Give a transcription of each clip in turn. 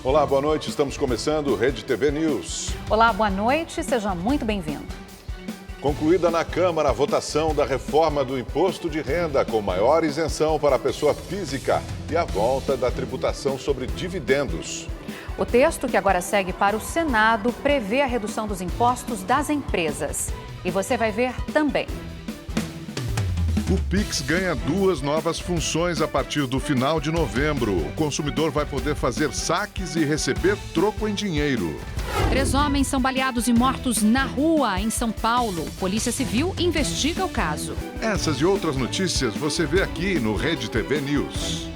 Olá, boa noite. Estamos começando o Rede TV News. Olá, boa noite. Seja muito bem-vindo. Concluída na Câmara a votação da reforma do imposto de renda, com maior isenção para a pessoa física e a volta da tributação sobre dividendos. O texto, que agora segue para o Senado, prevê a redução dos impostos das empresas. E você vai ver também. O Pix ganha 2 novas funções a partir do final de novembro. O consumidor vai poder fazer saques e receber troco em dinheiro. 3 homens são baleados e mortos na rua, em São Paulo. Polícia Civil investiga o caso. Essas e outras notícias você vê aqui no Rede TV News.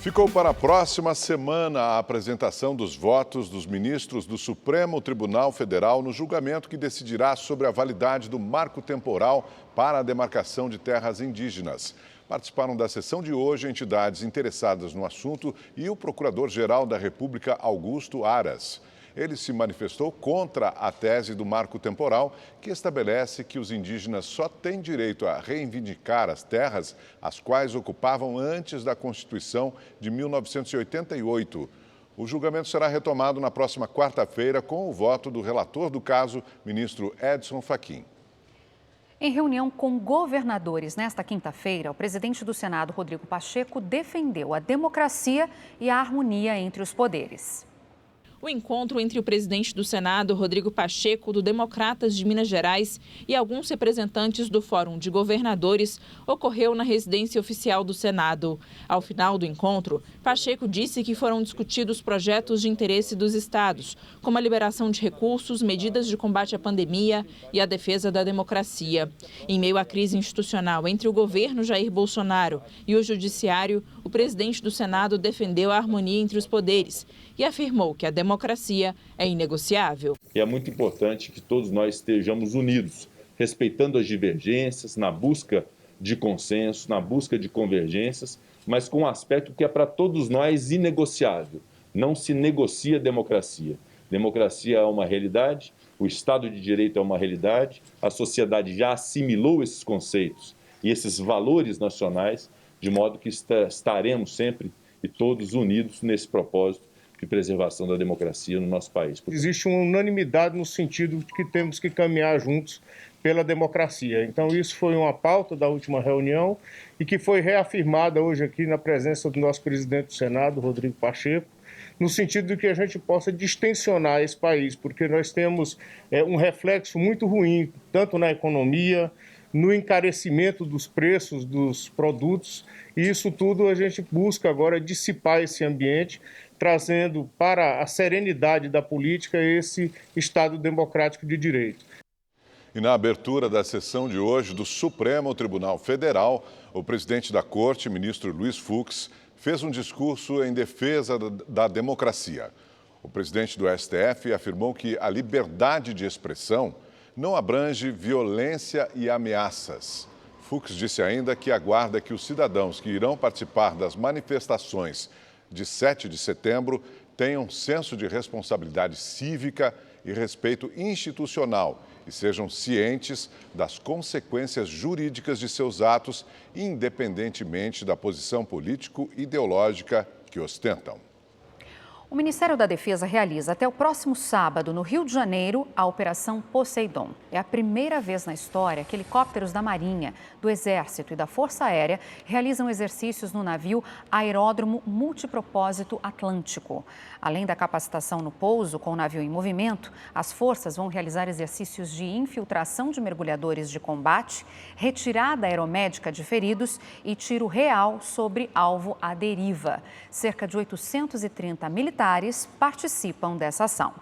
Ficou para a próxima semana a apresentação dos votos dos ministros do Supremo Tribunal Federal no julgamento que decidirá sobre a validade do marco temporal para a demarcação de terras indígenas. Participaram da sessão de hoje entidades interessadas no assunto e o Procurador-Geral da República, Augusto Aras. Ele se manifestou contra a tese do marco temporal, que estabelece que os indígenas só têm direito a reivindicar as terras as quais ocupavam antes da Constituição de 1988. O julgamento será retomado na próxima quarta-feira com o voto do relator do caso, ministro Edson Fachin. Em reunião com governadores nesta quinta-feira, o presidente do Senado, Rodrigo Pacheco, defendeu a democracia e a harmonia entre os poderes. O encontro entre o presidente do Senado, Rodrigo Pacheco, do Democratas de Minas Gerais, e alguns representantes do Fórum de Governadores ocorreu na residência oficial do Senado. Ao final do encontro, Pacheco disse que foram discutidos projetos de interesse dos estados, como a liberação de recursos, medidas de combate à pandemia e a defesa da democracia. Em meio à crise institucional entre o governo Jair Bolsonaro e o judiciário, o presidente do Senado defendeu a harmonia entre os poderes e afirmou que a democracia é inegociável. É muito importante que todos nós estejamos unidos, respeitando as divergências, na busca de consenso, na busca de convergências, mas com um aspecto que é para todos nós inegociável. Não se negocia democracia. Democracia é uma realidade, o Estado de Direito é uma realidade, a sociedade já assimilou esses conceitos e esses valores nacionais, de modo que estaremos sempre e todos unidos nesse propósito de preservação da democracia no nosso país. Existe uma unanimidade no sentido de que temos que caminhar juntos pela democracia. Então, isso foi uma pauta da última reunião e que foi reafirmada hoje aqui na presença do nosso presidente do Senado, Rodrigo Pacheco, no sentido de que a gente possa distensionar esse país, porque nós temos um reflexo muito ruim, tanto na economia, no encarecimento dos preços dos produtos, e isso tudo a gente busca agora dissipar esse ambiente, trazendo para a serenidade da política esse Estado democrático de direito. E na abertura da sessão de hoje do Supremo Tribunal Federal, o presidente da Corte, ministro Luiz Fux, fez um discurso em defesa da democracia. O presidente do STF afirmou que a liberdade de expressão não abrange violência e ameaças. Fux disse ainda que aguarda que os cidadãos que irão participar das manifestações de 7 de setembro tenham senso de responsabilidade cívica e respeito institucional e sejam cientes das consequências jurídicas de seus atos, independentemente da posição político-ideológica que ostentam. O Ministério da Defesa realiza até o próximo sábado, no Rio de Janeiro, a Operação Poseidon. É a primeira vez na história que helicópteros da Marinha, do Exército e da Força Aérea realizam exercícios no navio Aeródromo Multipropósito Atlântico. Além da capacitação no pouso com o navio em movimento, as forças vão realizar exercícios de infiltração de mergulhadores de combate, retirada aeromédica de feridos e tiro real sobre alvo à deriva. Cerca de 830 militares participam dessa ação.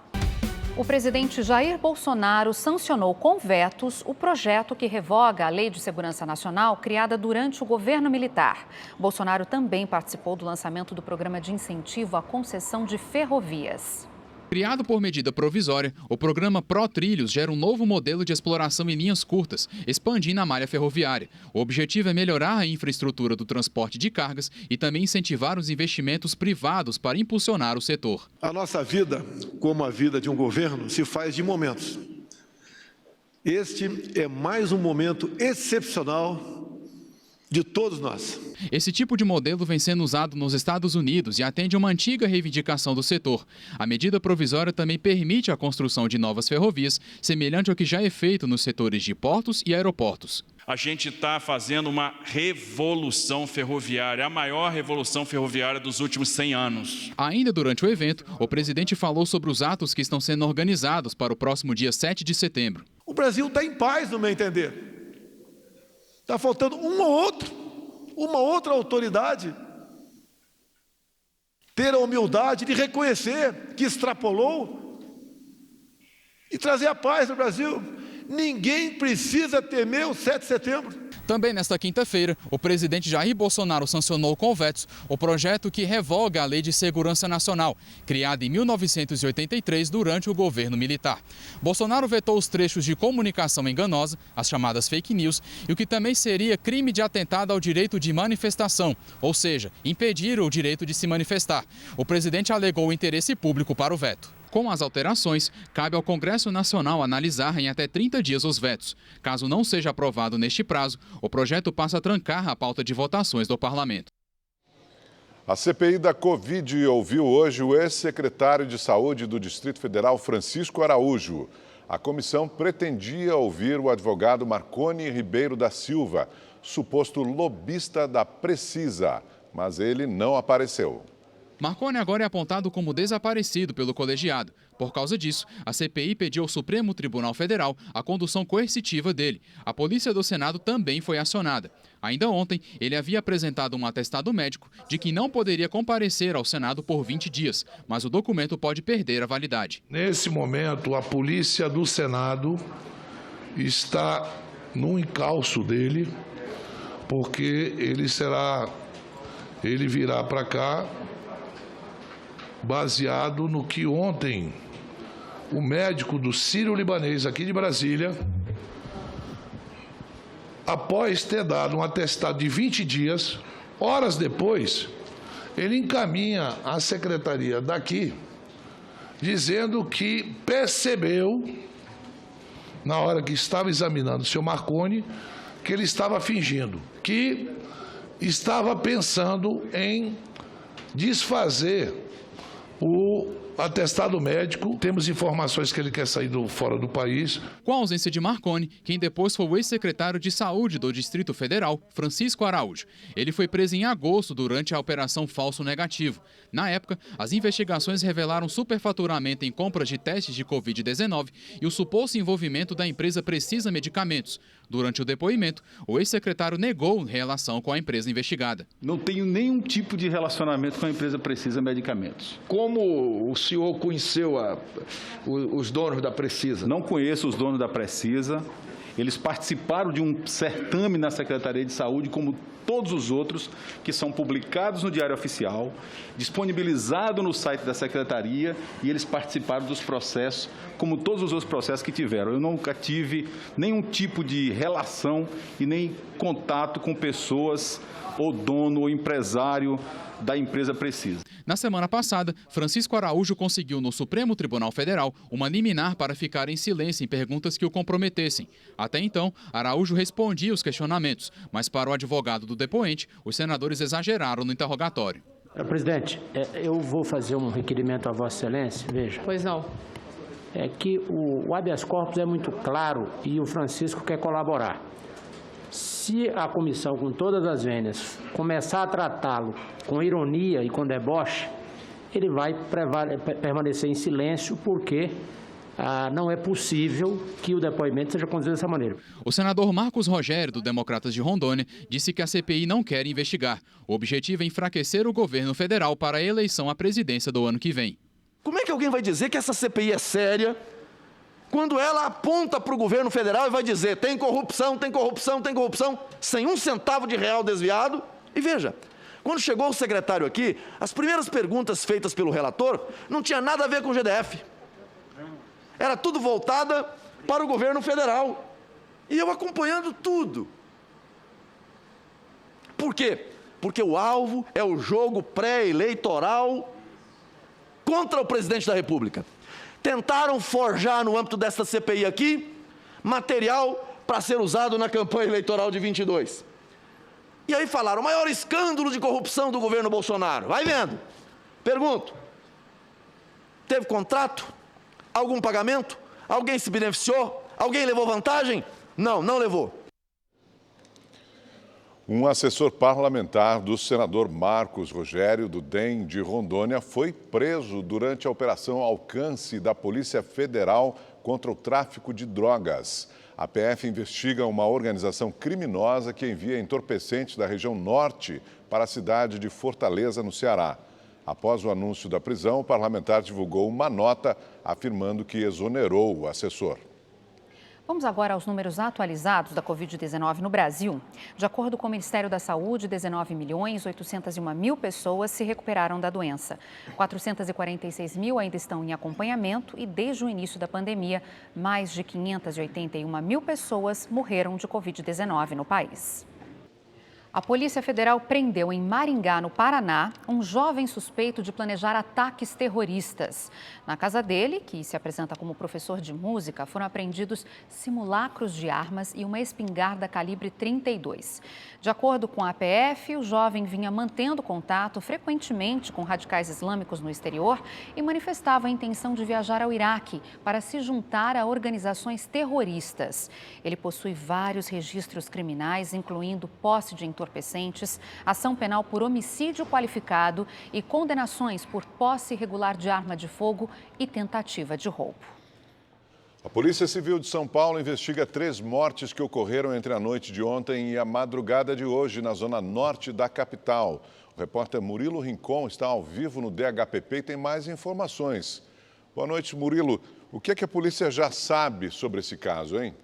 O presidente Jair Bolsonaro sancionou com vetos o projeto que revoga a Lei de Segurança Nacional criada durante o governo militar. Bolsonaro também participou do lançamento do programa de incentivo à concessão de ferrovias. Criado por medida provisória, o programa ProTrilhos gera um novo modelo de exploração em linhas curtas, expandindo a malha ferroviária. O objetivo é melhorar a infraestrutura do transporte de cargas e também incentivar os investimentos privados para impulsionar o setor. A nossa vida, como a vida de um governo, se faz de momentos. Este é mais um momento excepcional de todos nós. Esse tipo de modelo vem sendo usado nos Estados Unidos e atende a uma antiga reivindicação do setor. A medida provisória também permite a construção de novas ferrovias, semelhante ao que já é feito nos setores de portos e aeroportos. A gente está fazendo uma revolução ferroviária, a maior revolução ferroviária dos últimos 100 anos. Ainda durante o evento, o presidente falou sobre os atos que estão sendo organizados para o próximo dia 7 de setembro. O Brasil está em paz, no meu entender. Está faltando uma outra autoridade ter a humildade de reconhecer que extrapolou e trazer a paz no Brasil. Ninguém precisa temer o 7 de setembro. Também nesta quinta-feira, o presidente Jair Bolsonaro sancionou com vetos o projeto que revoga a Lei de Segurança Nacional, criada em 1983 durante o governo militar. Bolsonaro vetou os trechos de comunicação enganosa, as chamadas fake news, e o que também seria crime de atentado ao direito de manifestação, ou seja, impedir o direito de se manifestar. O presidente alegou o interesse público para o veto. Com as alterações, cabe ao Congresso Nacional analisar em até 30 dias os vetos. Caso não seja aprovado neste prazo, o projeto passa a trancar a pauta de votações do Parlamento. A CPI da Covid ouviu hoje o ex-secretário de Saúde do Distrito Federal, Francisco Araújo. A comissão pretendia ouvir o advogado Marconi Ribeiro da Silva, suposto lobista da Precisa, mas ele não apareceu. Marconi agora é apontado como desaparecido pelo colegiado. Por causa disso, a CPI pediu ao Supremo Tribunal Federal a condução coercitiva dele. A Polícia do Senado também foi acionada. Ainda ontem, ele havia apresentado um atestado médico de que não poderia comparecer ao Senado por 20 dias, mas o documento pode perder a validade. Nesse momento, a Polícia do Senado está no encalço dele, porque ele virá para cá baseado no que ontem o médico do Sírio-Libanês aqui de Brasília, após ter dado um atestado de 20 dias, horas depois, ele encaminha à secretaria daqui, dizendo que percebeu, na hora que estava examinando o senhor Marconi, que ele estava fingindo, que estava pensando em desfazer o atestado médico. Temos informações que ele quer sair fora do país. Com a ausência de Marconi, quem depois foi o ex-secretário de Saúde do Distrito Federal, Francisco Araújo. Ele foi preso em agosto durante a Operação Falso Negativo. Na época, as investigações revelaram superfaturamento em compras de testes de Covid-19 e o suposto envolvimento da empresa Precisa Medicamentos. Durante o depoimento, o ex-secretário negou relação com a empresa investigada. Não tenho nenhum tipo de relacionamento com a empresa Precisa Medicamentos. Como o senhor conheceu os donos da Precisa? Não conheço os donos da Precisa. Eles participaram de um certame na Secretaria de Saúde, como todos os outros, que são publicados no Diário Oficial, disponibilizado no site da Secretaria, e eles participaram dos processos, como todos os outros processos que tiveram. Eu nunca tive nenhum tipo de relação e nem contato com pessoas ou dono ou empresário da empresa Precisa. Na semana passada, Francisco Araújo conseguiu no Supremo Tribunal Federal uma liminar para ficar em silêncio em perguntas que o comprometessem. Até então, Araújo respondia os questionamentos, mas para o advogado do depoente, os senadores exageraram no interrogatório. Presidente, eu vou fazer um requerimento a Vossa Excelência, veja. Pois não. É que o habeas corpus é muito claro e o Francisco quer colaborar. Se a comissão, com todas as vênias, começar a tratá-lo com ironia e com deboche, ele vai permanecer em silêncio porque não é possível que o depoimento seja conduzido dessa maneira. O senador Marcos Rogério, do Democratas de Rondônia, disse que a CPI não quer investigar. O objetivo é enfraquecer o governo federal para a eleição à presidência do ano que vem. Como é que alguém vai dizer que essa CPI é séria quando ela aponta para o governo federal e vai dizer tem corrupção, tem corrupção, tem corrupção, sem um centavo de real desviado? E veja, Quando chegou o secretário aqui, as primeiras perguntas feitas pelo relator não tinha nada a ver com o GDF. Era tudo voltada para o governo federal. E eu acompanhando tudo. Por quê? Porque o alvo é o jogo pré-eleitoral contra o presidente da República. Tentaram forjar no âmbito desta CPI aqui material para ser usado na campanha eleitoral de 22. E aí falaram, o maior escândalo de corrupção do governo Bolsonaro. Vai vendo. Pergunto, teve contrato? Algum pagamento? Alguém se beneficiou? Alguém levou vantagem? Não, não levou. Um assessor parlamentar do senador Marcos Rogério, do DEM de Rondônia, foi preso durante a Operação Alcance da Polícia Federal contra o tráfico de drogas. A PF investiga uma organização criminosa que envia entorpecentes da região norte para a cidade de Fortaleza, no Ceará. Após o anúncio da prisão, o parlamentar divulgou uma nota afirmando que exonerou o assessor. Vamos agora aos números atualizados da Covid-19 no Brasil. De acordo com o Ministério da Saúde, 19.801.000 pessoas se recuperaram da doença. 446.000 ainda estão em acompanhamento e, desde o início da pandemia, mais de 581.000 pessoas morreram de Covid-19 no país. A Polícia Federal prendeu em Maringá, no Paraná, um jovem suspeito de planejar ataques terroristas. Na casa dele, que se apresenta como professor de música, foram apreendidos simulacros de armas e uma espingarda calibre 32. De acordo com a PF, o jovem vinha mantendo contato frequentemente com radicais islâmicos no exterior e manifestava a intenção de viajar ao Iraque para se juntar a organizações terroristas. Ele possui vários registros criminais, incluindo posse de entorpecentes, ação penal por homicídio qualificado e condenações por posse irregular de arma de fogo e tentativa de roubo. A Polícia Civil de São Paulo investiga 3 mortes que ocorreram entre a noite de ontem e a madrugada de hoje, na zona norte da capital. O repórter Murilo Rincon está ao vivo no DHPP e tem mais informações. Boa noite, Murilo. O que é que a polícia já sabe sobre esse caso, hein?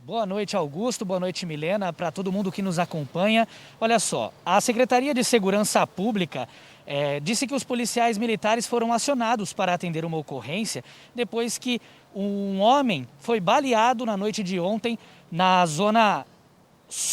Boa noite, Augusto. Boa noite, Milena. Para todo mundo que nos acompanha. Olha só, a Secretaria de Segurança Pública disse que os policiais militares foram acionados para atender uma ocorrência depois que um homem foi baleado na noite de ontem na zona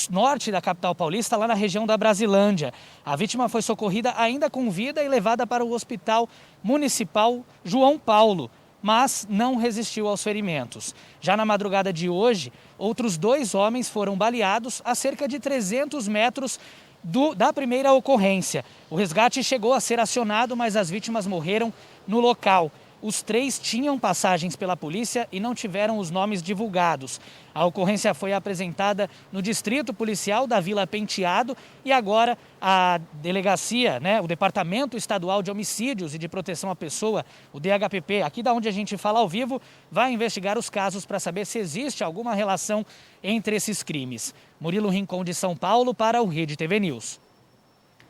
norte da capital paulista, lá na região da Brasilândia. A vítima foi socorrida ainda com vida e levada para o Hospital Municipal João Paulo, mas não resistiu aos ferimentos. Já na madrugada de hoje, outros 2 homens foram baleados a cerca de 300 metros da primeira ocorrência. O resgate chegou a ser acionado, mas as vítimas morreram no local. Os 3 tinham passagens pela polícia e não tiveram os nomes divulgados. A ocorrência foi apresentada no Distrito Policial da Vila Penteado e agora a delegacia, o Departamento Estadual de Homicídios e de Proteção à Pessoa, o DHPP, aqui da onde a gente fala ao vivo, vai investigar os casos para saber se existe alguma relação entre esses crimes. Murilo Rincon, de São Paulo, para o Rede TV News.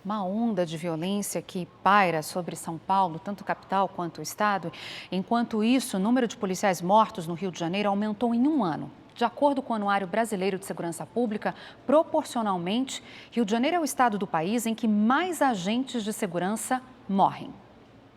Uma onda de violência que paira sobre São Paulo, tanto capital quanto o estado. Enquanto isso, o número de policiais mortos no Rio de Janeiro aumentou em 1 ano. De acordo com o Anuário Brasileiro de Segurança Pública, proporcionalmente, Rio de Janeiro é o estado do país em que mais agentes de segurança morrem.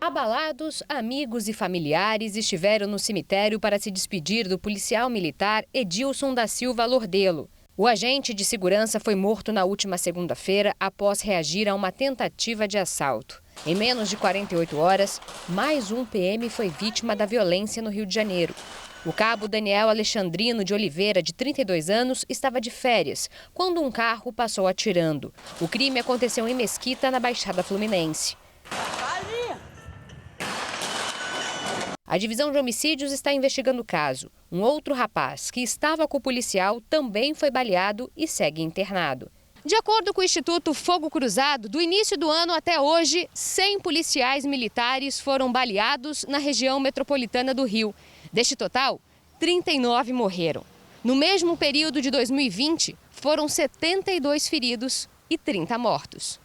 Abalados, amigos e familiares estiveram no cemitério para se despedir do policial militar Edilson da Silva Lordelo. O agente de segurança foi morto na última segunda-feira após reagir a uma tentativa de assalto. Em menos de 48 horas, mais um PM foi vítima da violência no Rio de Janeiro. O cabo Daniel Alexandrino de Oliveira, de 32 anos, estava de férias quando um carro passou atirando. O crime aconteceu em Mesquita, na Baixada Fluminense. A divisão de homicídios está investigando o caso. Um outro rapaz que estava com o policial também foi baleado e segue internado. De acordo com o Instituto Fogo Cruzado, do início do ano até hoje, 100 policiais militares foram baleados na região metropolitana do Rio. Deste total, 39 morreram. No mesmo período de 2020, foram 72 feridos e 30 mortos.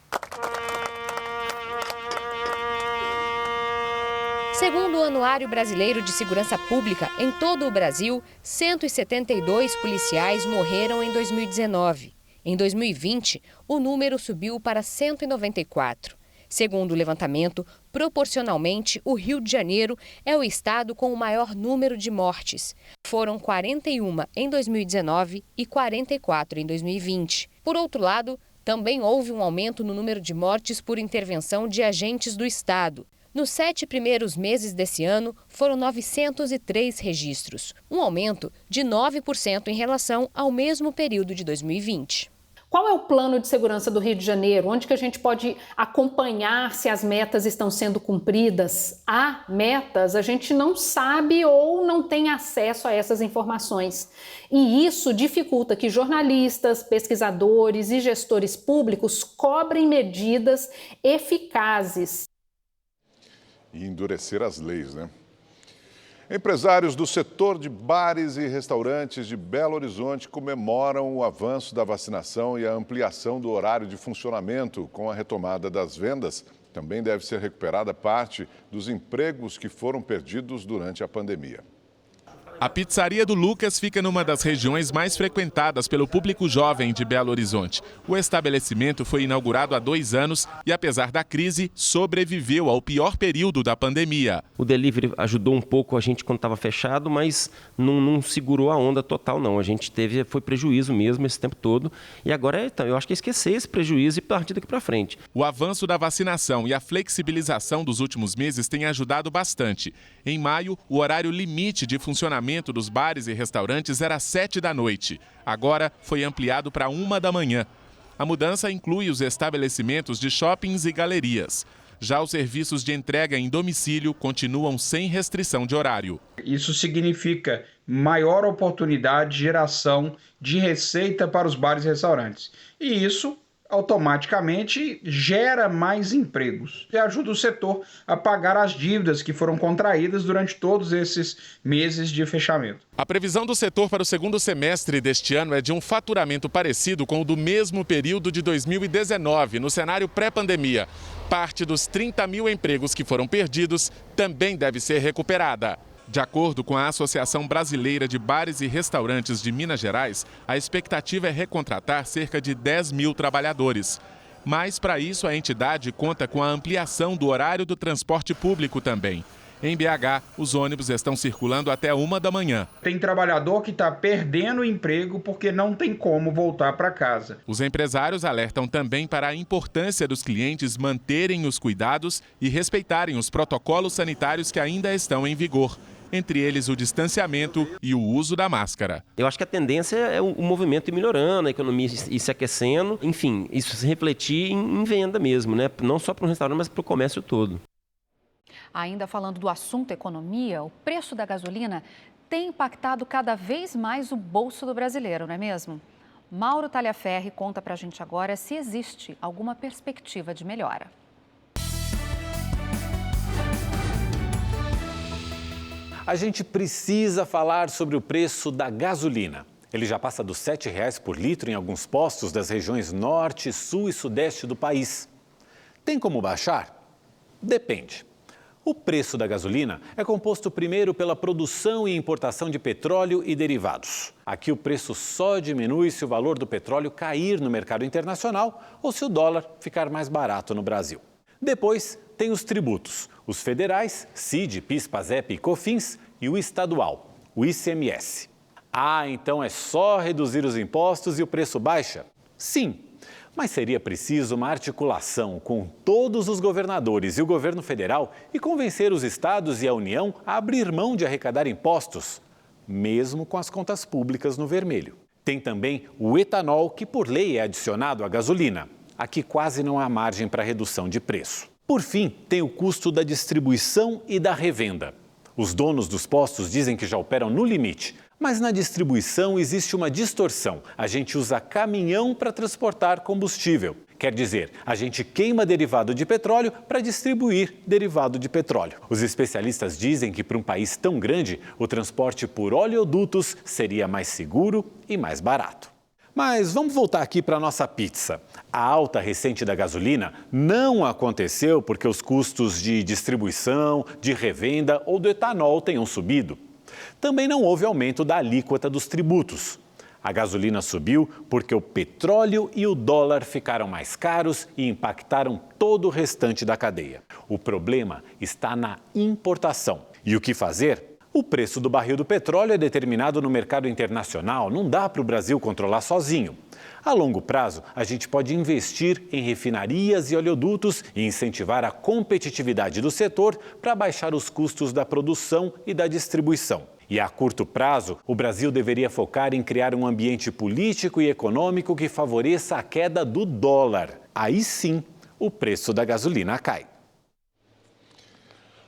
Segundo o Anuário Brasileiro de Segurança Pública, em todo o Brasil, 172 policiais morreram em 2019. Em 2020, o número subiu para 194. Segundo o levantamento, proporcionalmente, o Rio de Janeiro é o estado com o maior número de mortes. Foram 41 em 2019 e 44 em 2020. Por outro lado, também houve um aumento no número de mortes por intervenção de agentes do estado. Nos 7 primeiros meses desse ano, foram 903 registros, um aumento de 9% em relação ao mesmo período de 2020. Qual é o plano de segurança do Rio de Janeiro? Onde que a gente pode acompanhar se as metas estão sendo cumpridas? Há metas, a gente não sabe ou não tem acesso a essas informações. E isso dificulta que jornalistas, pesquisadores e gestores públicos cobrem medidas eficazes. E endurecer as leis, né? Empresários do setor de bares e restaurantes de Belo Horizonte comemoram o avanço da vacinação e a ampliação do horário de funcionamento. Com a retomada das vendas, também deve ser recuperada parte dos empregos que foram perdidos durante a pandemia. A pizzaria do Lucas fica numa das regiões mais frequentadas pelo público jovem de Belo Horizonte. O estabelecimento foi inaugurado há 2 anos e, apesar da crise, sobreviveu ao pior período da pandemia. O delivery ajudou um pouco a gente quando estava fechado, mas não segurou a onda total, não. A gente foi prejuízo mesmo esse tempo todo. E agora, eu acho que é esquecer esse prejuízo e partir daqui para frente. O avanço da vacinação e a flexibilização dos últimos meses tem ajudado bastante. Em maio, o horário limite de funcionamento dos bares e restaurantes era 7 da noite. Agora foi ampliado para 1 da manhã. A mudança inclui os estabelecimentos de shoppings e galerias. Já os serviços de entrega em domicílio continuam sem restrição de horário. Isso significa maior oportunidade de geração de receita para os bares e restaurantes. E isso automaticamente gera mais empregos e ajuda o setor a pagar as dívidas que foram contraídas durante todos esses meses de fechamento. A previsão do setor para o segundo semestre deste ano é de um faturamento parecido com o do mesmo período de 2019, no cenário pré-pandemia. Parte dos 30 mil empregos que foram perdidos também deve ser recuperada. De acordo com a Associação Brasileira de Bares e Restaurantes de Minas Gerais, a expectativa é recontratar cerca de 10 mil trabalhadores. Mas, para isso, a entidade conta com a ampliação do horário do transporte público também. Em BH, os ônibus estão circulando até 1 da manhã. Tem trabalhador que está perdendo o emprego porque não tem como voltar para casa. Os empresários alertam também para a importância dos clientes manterem os cuidados e respeitarem os protocolos sanitários que ainda estão em vigor. Entre eles o distanciamento e o uso da máscara. Eu acho que a tendência é o movimento ir melhorando, a economia ir se aquecendo, enfim, isso se refletir em venda mesmo, né? Não só para o restaurante, mas para o comércio todo. Ainda falando do assunto economia, o preço da gasolina tem impactado cada vez mais o bolso do brasileiro, não é mesmo? Mauro Talhaferri conta pra gente agora se existe alguma perspectiva de melhora. A gente precisa falar sobre o preço da gasolina. Ele já passa dos R$ 7,00 por litro em alguns postos das regiões norte, sul e sudeste do país. Tem como baixar? Depende. O preço da gasolina é composto primeiro pela produção e importação de petróleo e derivados. Aqui o preço só diminui se o valor do petróleo cair no mercado internacional ou se o dólar ficar mais barato no Brasil. Depois tem os tributos, os federais, CID, PIS, PASEP e COFINS e o estadual, o ICMS. Ah, então é só reduzir os impostos e o preço baixa? Sim, mas seria preciso uma articulação com todos os governadores e o governo federal e convencer os estados e a União a abrir mão de arrecadar impostos, mesmo com as contas públicas no vermelho. Tem também o etanol, que por lei é adicionado à gasolina. Aqui quase não há margem para redução de preço. Por fim, tem o custo da distribuição e da revenda. Os donos dos postos dizem que já operam no limite, mas na distribuição existe uma distorção. A gente usa caminhão para transportar combustível. Quer dizer, a gente queima derivado de petróleo para distribuir derivado de petróleo. Os especialistas dizem que para um país tão grande, o transporte por oleodutos seria mais seguro e mais barato. Mas vamos voltar aqui para a nossa pizza. A alta recente da gasolina não aconteceu porque os custos de distribuição, de revenda ou do etanol tenham subido. Também não houve aumento da alíquota dos tributos. A gasolina subiu porque o petróleo e o dólar ficaram mais caros e impactaram todo o restante da cadeia. O problema está na importação. E o que fazer? O preço do barril do petróleo é determinado no mercado internacional, não dá para o Brasil controlar sozinho. A longo prazo, a gente pode investir em refinarias e oleodutos e incentivar a competitividade do setor para baixar os custos da produção e da distribuição. E a curto prazo, o Brasil deveria focar em criar um ambiente político e econômico que favoreça a queda do dólar. Aí sim, o preço da gasolina cai.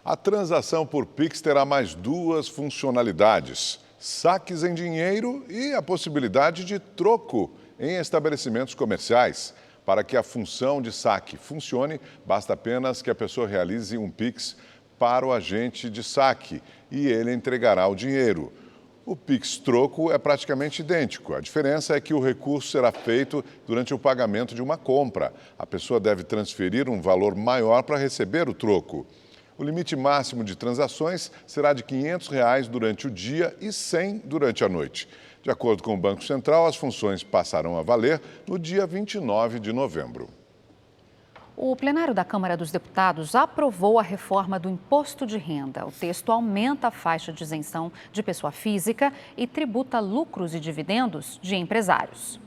A transação por Pix terá mais duas funcionalidades: saques em dinheiro e a possibilidade de troco em estabelecimentos comerciais. Para que a função de saque funcione, basta apenas que a pessoa realize um Pix para o agente de saque e ele entregará o dinheiro. O Pix troco é praticamente idêntico. A diferença é que o recurso será feito durante o pagamento de uma compra. A pessoa deve transferir um valor maior para receber o troco. O limite máximo de transações será de R$ 500 durante o dia e R$ 100 durante a noite. De acordo com o Banco Central, as funções passarão a valer no dia 29 de novembro. O plenário da Câmara dos Deputados aprovou a reforma do imposto de renda. O texto aumenta a faixa de isenção de pessoa física e tributa lucros e dividendos de empresários.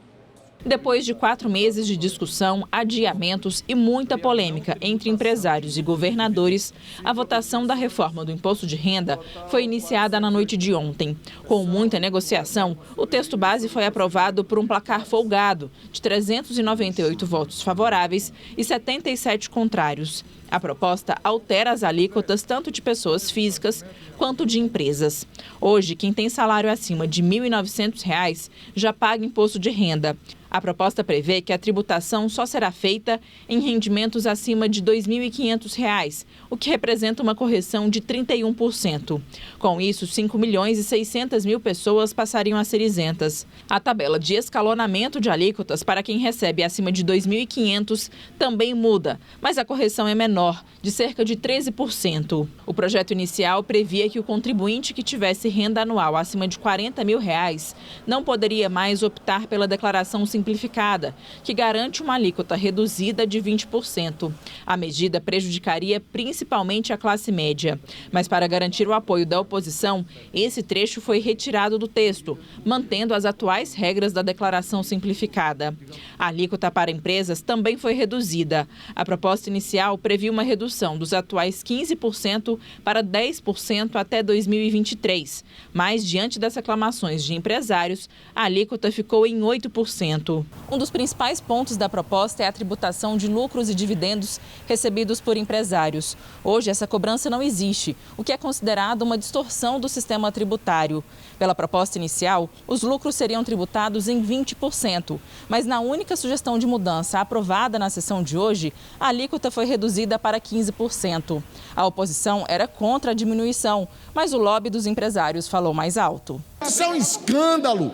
Depois de 4 meses de discussão, adiamentos e muita polêmica entre empresários e governadores, a votação da reforma do imposto de renda foi iniciada na noite de ontem. Com muita negociação, o texto base foi aprovado por um placar folgado de 398 votos favoráveis e 77 contrários. A proposta altera as alíquotas tanto de pessoas físicas quanto de empresas. Hoje, quem tem salário acima de R$ 1.900 já paga imposto de renda. A proposta prevê que a tributação só será feita em rendimentos acima de R$ 2.500, o que representa uma correção de 31%. Com isso, 5.600.000 pessoas passariam a ser isentas. A tabela de escalonamento de alíquotas para quem recebe acima de R$ 2.500 também muda, mas a correção é menor, de cerca de 13%. O projeto inicial previa que o contribuinte que tivesse renda anual acima de R$ 40.000 não poderia mais optar pela declaração simplificada, que garante uma alíquota reduzida de 20%. A medida prejudicaria principalmente a classe média. Mas para garantir o apoio da oposição, esse trecho foi retirado do texto, mantendo as atuais regras da declaração simplificada. A alíquota para empresas também foi reduzida. A proposta inicial previa uma redução dos atuais 15% para 10% até 2023. Mas, diante das reclamações de empresários, a alíquota ficou em 8%. Um dos principais pontos da proposta é a tributação de lucros e dividendos recebidos por empresários. Hoje, essa cobrança não existe, o que é considerado uma distorção do sistema tributário. Pela proposta inicial, os lucros seriam tributados em 20%, mas na única sugestão de mudança aprovada na sessão de hoje, a alíquota foi reduzida para 15%. A oposição era contra a diminuição, mas o lobby dos empresários falou mais alto. Isso é um escândalo!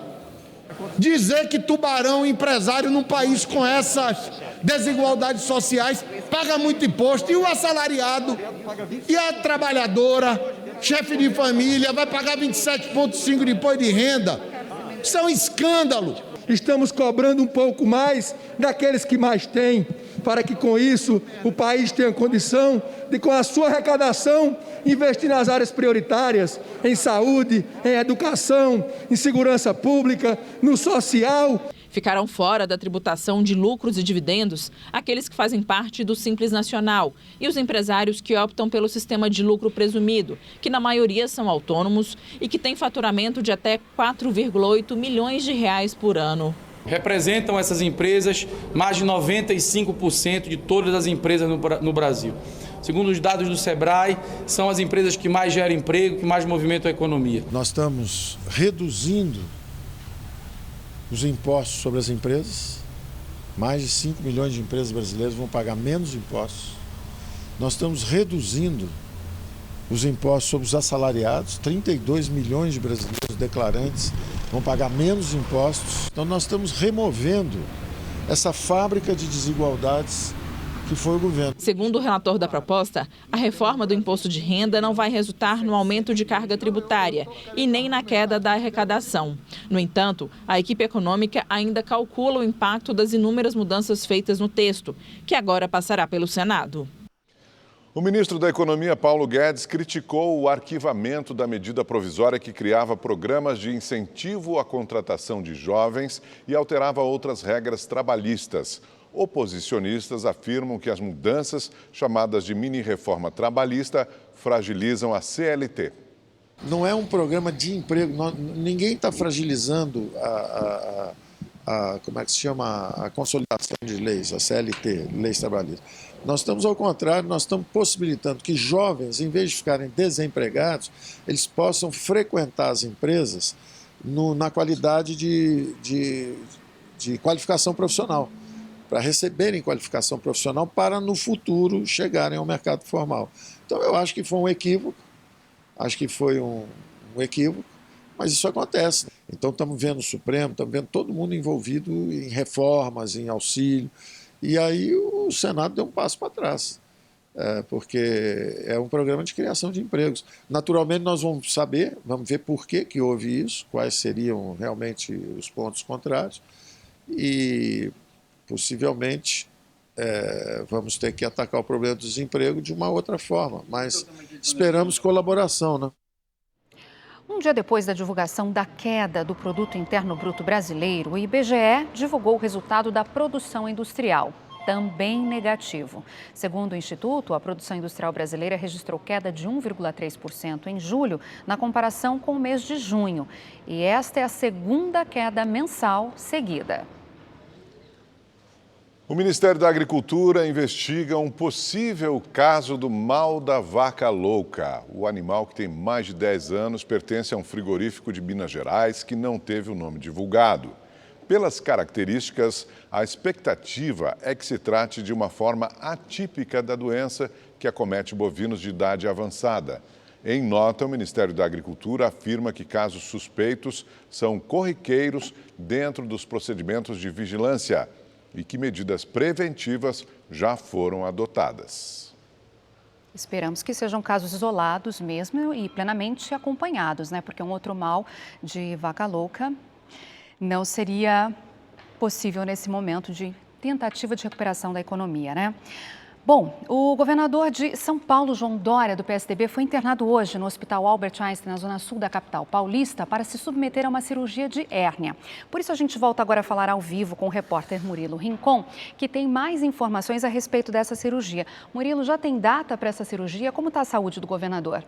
Dizer que Tubarão, empresário num país com essas desigualdades sociais, paga muito imposto, e o assalariado, e a trabalhadora, chefe de família, vai pagar 27,5% de imposto de renda. Isso é um escândalo. Estamos cobrando um pouco mais daqueles que mais têm, para que com isso o país tenha condição de, com a sua arrecadação, investir nas áreas prioritárias, em saúde, em educação, em segurança pública, no social. Ficaram fora da tributação de lucros e dividendos aqueles que fazem parte do Simples Nacional e os empresários que optam pelo sistema de lucro presumido, que na maioria são autônomos e que têm faturamento de até 4,8 milhões de reais por ano. Representam essas empresas mais de 95% de todas as empresas no Brasil. Segundo os dados do Sebrae, são as empresas que mais geram emprego, que mais movimentam a economia. Nós estamos reduzindo os impostos sobre as empresas. Mais de 5 milhões de empresas brasileiras vão pagar menos impostos. Nós estamos reduzindo os impostos sobre os assalariados. 32 milhões de brasileiros declarantes vão pagar menos impostos. Então nós estamos removendo essa fábrica de desigualdades que foi o governo. Segundo o relator da proposta, a reforma do imposto de renda não vai resultar no aumento de carga tributária e nem na queda da arrecadação. No entanto, a equipe econômica ainda calcula o impacto das inúmeras mudanças feitas no texto, que agora passará pelo Senado. O ministro da Economia, Paulo Guedes, criticou o arquivamento da medida provisória que criava programas de incentivo à contratação de jovens e alterava outras regras trabalhistas. Oposicionistas afirmam que as mudanças, chamadas de mini-reforma trabalhista, fragilizam a CLT. Não é um programa de emprego, ninguém está fragilizando como é que se chama, a consolidação de leis, a CLT, leis trabalhistas. Nós estamos ao contrário, nós estamos possibilitando que jovens, em vez de ficarem desempregados, eles possam frequentar as empresas na qualidade de qualificação profissional, para receberem qualificação profissional para no futuro chegarem ao mercado formal. Então eu acho que foi um equívoco, mas isso acontece. Então estamos vendo o Supremo, estamos vendo todo mundo envolvido em reformas, em auxílio, e aí o Senado deu um passo para trás, porque é um programa de criação de empregos. Naturalmente nós vamos ver por que houve isso, quais seriam realmente os pontos contrários, e possivelmente vamos ter que atacar o problema do desemprego de uma outra forma, mas esperamos colaboração, né? Um dia depois da divulgação da queda do Produto Interno Bruto brasileiro, o IBGE divulgou o resultado da produção industrial, também negativo. Segundo o Instituto, a produção industrial brasileira registrou queda de 1,3% em julho, na comparação com o mês de junho. E esta é a segunda queda mensal seguida. O Ministério da Agricultura investiga um possível caso do mal da vaca louca. O animal, que tem mais de 10 anos, pertence a um frigorífico de Minas Gerais que não teve o nome divulgado. Pelas características, a expectativa é que se trate de uma forma atípica da doença que acomete bovinos de idade avançada. Em nota, o Ministério da Agricultura afirma que casos suspeitos são corriqueiros dentro dos procedimentos de vigilância e que medidas preventivas já foram adotadas. Esperamos que sejam casos isolados mesmo e plenamente acompanhados, né? Porque um outro mal de vaca louca não seria possível nesse momento de tentativa de recuperação da economia, né? Bom, o governador de São Paulo, João Dória, do PSDB, foi internado hoje no Hospital Albert Einstein, na zona sul da capital paulista, para se submeter a uma cirurgia de hérnia. Por isso a gente volta agora a falar ao vivo com o repórter Murilo Rincon, que tem mais informações a respeito dessa cirurgia. Murilo, já tem data para essa cirurgia? Como está a saúde do governador?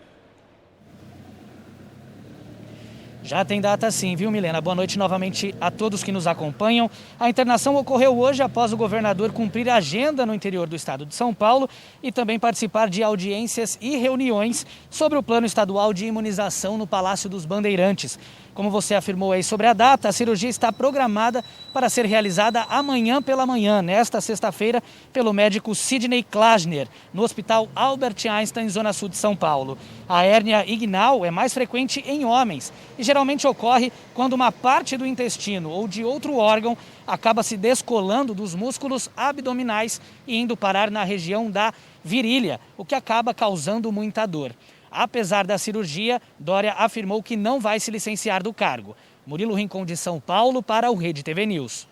Já tem data sim, viu, Milena? Boa noite novamente a todos que nos acompanham. A internação ocorreu hoje após o governador cumprir a agenda no interior do estado de São Paulo e também participar de audiências e reuniões sobre o plano estadual de imunização no Palácio dos Bandeirantes. Como você afirmou aí sobre a data, a cirurgia está programada para ser realizada amanhã pela manhã, nesta sexta-feira, pelo médico Sidney Klasner, no Hospital Albert Einstein, zona sul de São Paulo. A hérnia inguinal é mais frequente em homens e geralmente ocorre quando uma parte do intestino ou de outro órgão acaba se descolando dos músculos abdominais e indo parar na região da virilha, o que acaba causando muita dor. Apesar da cirurgia, Dória afirmou que não vai se licenciar do cargo. Murilo Rincon, de São Paulo, para o Rede TV News.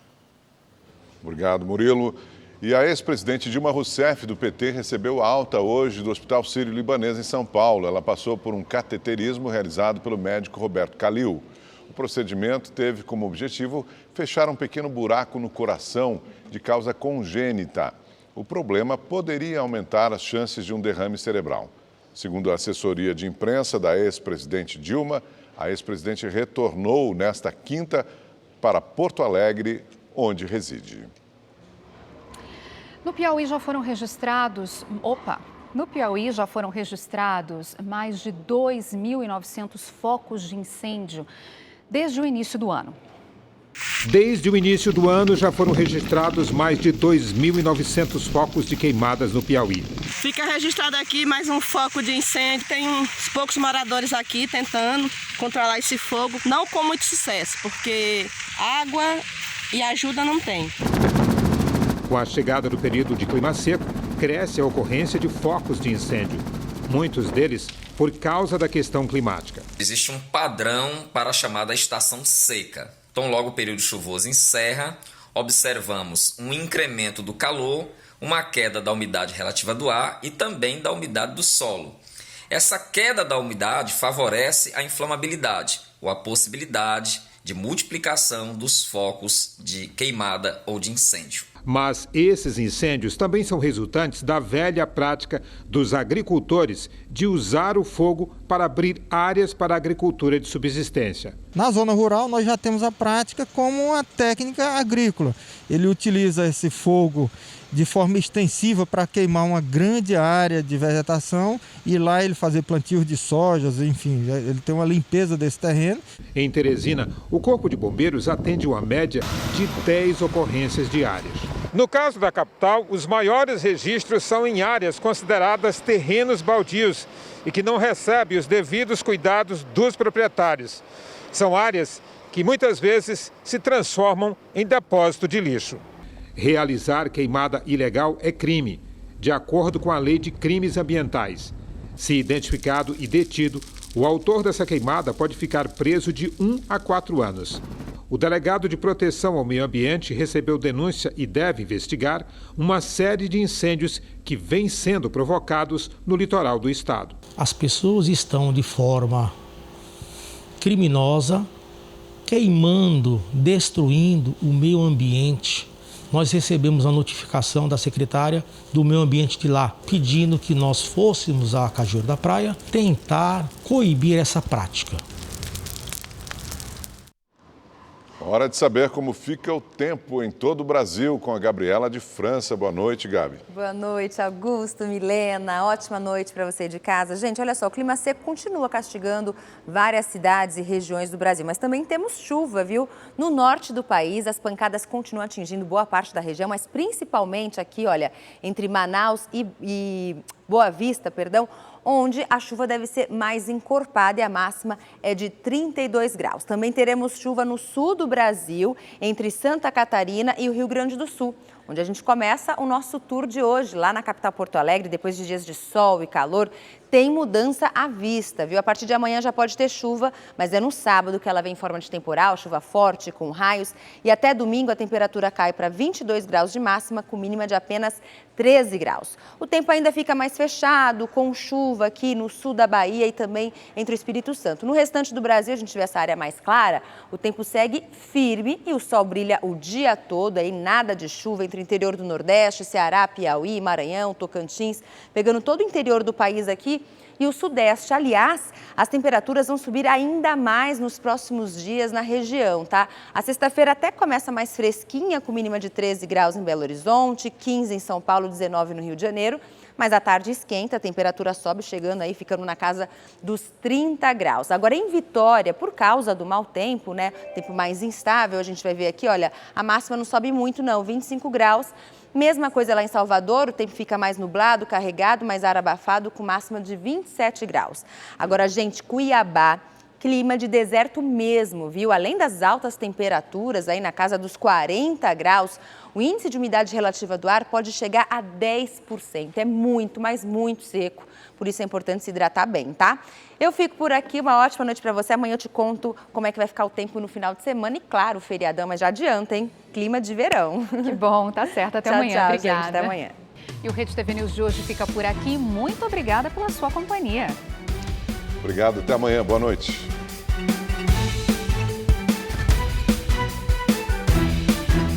Obrigado, Murilo. E a ex-presidente Dilma Rousseff, do PT, recebeu alta hoje do Hospital Sírio-Libanês, em São Paulo. Ela passou por um cateterismo realizado pelo médico Roberto Calil. O procedimento teve como objetivo fechar um pequeno buraco no coração de causa congênita. O problema poderia aumentar as chances de um derrame cerebral. Segundo a assessoria de imprensa da ex-presidente Dilma, a ex-presidente retornou nesta quinta para Porto Alegre, onde reside. No Piauí já foram registrados mais de 2.900 focos de incêndio desde o início do ano. Desde o início do ano, já foram registrados mais de 2.900 focos de queimadas no Piauí. Fica registrado aqui mais um foco de incêndio. Tem uns poucos moradores aqui tentando controlar esse fogo. Não com muito sucesso, porque água e ajuda não tem. Com a chegada do período de clima seco, cresce a ocorrência de focos de incêndio. Muitos deles por causa da questão climática. Existe um padrão para a chamada estação seca. Então, logo o período chuvoso encerra, observamos um incremento do calor, uma queda da umidade relativa do ar e também da umidade do solo. Essa queda da umidade favorece a inflamabilidade ou a possibilidade de multiplicação dos focos de queimada ou de incêndio. Mas esses incêndios também são resultantes da velha prática dos agricultores de usar o fogo para abrir áreas para a agricultura de subsistência. Na zona rural, nós já temos a prática como uma técnica agrícola. Ele utiliza esse fogo de forma extensiva para queimar uma grande área de vegetação e lá ele fazer plantios de sojas, enfim, ele tem uma limpeza desse terreno. Em Teresina, o Corpo de Bombeiros atende uma média de 10 ocorrências diárias. No caso da capital, os maiores registros são em áreas consideradas terrenos baldios e que não recebem os devidos cuidados dos proprietários. São áreas que muitas vezes se transformam em depósito de lixo. Realizar queimada ilegal é crime, de acordo com a Lei de Crimes Ambientais. Se identificado e detido, o autor dessa queimada pode ficar preso de 1 a 4 anos. O delegado de Proteção ao Meio Ambiente recebeu denúncia e deve investigar uma série de incêndios que vêm sendo provocados no litoral do estado. As pessoas estão de forma criminosa, queimando, destruindo o meio ambiente. Nós recebemos a notificação da secretária do Meio Ambiente de lá, pedindo que nós fôssemos à Cajueiro da Praia tentar coibir essa prática. Hora de saber como fica o tempo em todo o Brasil com a Gabriela de França. Boa noite, Gabi. Boa noite, Augusto, Milena. Ótima noite para você de casa. Gente, olha só, o clima seco continua castigando várias cidades e regiões do Brasil, mas também temos chuva, viu? No norte do país, as pancadas continuam atingindo boa parte da região, mas principalmente aqui, olha, entre Manaus e Boa Vista, onde a chuva deve ser mais encorpada e a máxima é de 32 graus. Também teremos chuva no sul do Brasil, entre Santa Catarina e o Rio Grande do Sul, onde a gente começa o nosso tour de hoje, lá na capital Porto Alegre, depois de dias de sol e calor. Tem mudança à vista, viu? A partir de amanhã já pode ter chuva, mas é no sábado que ela vem em forma de temporal, chuva forte, com raios. E até domingo a temperatura cai para 22 graus de máxima, com mínima de apenas 13 graus. O tempo ainda fica mais fechado, com chuva aqui no sul da Bahia e também entre o Espírito Santo. No restante do Brasil, a gente vê essa área mais clara, o tempo segue firme e o sol brilha o dia todo, aí nada de chuva entre o interior do Nordeste, Ceará, Piauí, Maranhão, Tocantins, pegando todo o interior do país aqui. E o Sudeste. Aliás, as temperaturas vão subir ainda mais nos próximos dias na região, tá? A sexta-feira até começa mais fresquinha, com mínima de 13 graus em Belo Horizonte, 15 em São Paulo, 19 no Rio de Janeiro. Mas à tarde esquenta, a temperatura sobe, chegando aí, ficando na casa dos 30 graus. Agora, em Vitória, por causa do mau tempo, né? Tempo mais instável, a gente vai ver aqui, olha, a máxima não sobe muito não, 25 graus. Mesma coisa lá em Salvador, o tempo fica mais nublado, carregado, mais ar abafado, com máxima de 27 graus. Agora, gente, Cuiabá, clima de deserto mesmo, viu? Além das altas temperaturas, aí na casa dos 40 graus, o índice de umidade relativa do ar pode chegar a 10%. É muito, mas muito seco. Por isso é importante se hidratar bem, tá? Eu fico por aqui, uma ótima noite para você. Amanhã eu te conto como é que vai ficar o tempo no final de semana. E claro, o feriadão, mas já adianta, hein? Clima de verão. Que bom, tá certo. Até amanhã. Tchau, obrigada. gente. Até amanhã. E o Rede TV News de hoje fica por aqui. Muito obrigada pela sua companhia. Obrigado, até amanhã. Boa noite.